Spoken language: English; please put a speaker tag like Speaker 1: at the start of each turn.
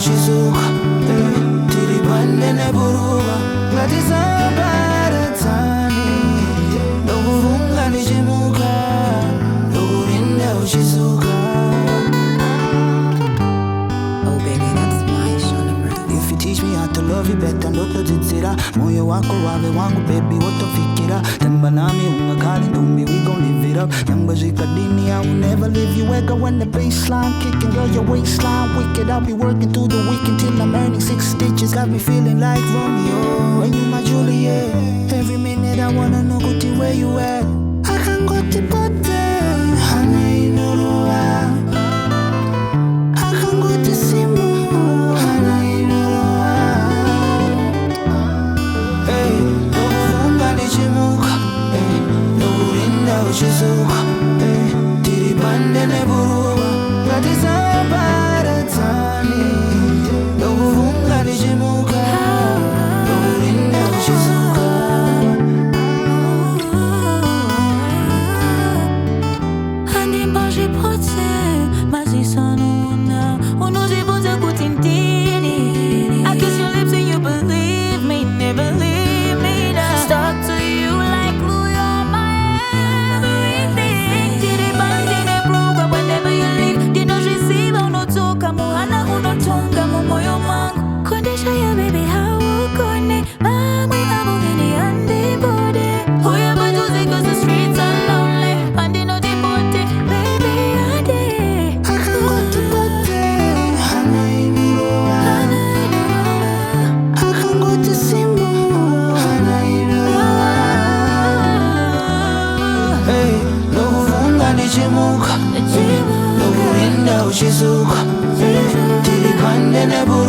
Speaker 1: uchizuka tiri pande neburuka ngatisabaratani ndokuvunga ndichimuka ndokurinda uchizuka.
Speaker 2: Oh baby, that's why Shona Brown.
Speaker 1: If you teach me how to love you better ndotodzitsira moyo wako wave wangu baby wotofikira temba nami ungakali ndumbi we gon live it up nyamba zvikadini I will never leave you wega when the baseline kicking girl your waistline wicked I'll be working through the weekend till I'm earning 6 stitches got me feeling like Romeo and you my Juliet every minute I wanna know kuti where you at I can go to Bate honey no I can go to Simu uchizuka tiri pande neburuka ngatisabaratani ndokuvunga ndichimuka ndokurinda uchizuka.
Speaker 3: Handibajipotse mazisanuna unozibuza kuti ndini I kiss your lips and you believe me, never leave me now. Stuck to you like glue, you're my everything. Tiri bandi nebruka whenever you leave. Ndinozviziva unotoka muhana unotonga mumoyo mangu. Kondesha ya baby haukone mamwe avo ini handibode. Uya batuzi cause the streets are lonely. Handinotipote baby ade.
Speaker 1: I can go to Bate hana inuroa I can go to Simu hana inuroa ndokuvunga ndichimuka ndokurinda uchizuka tiri pande neburuka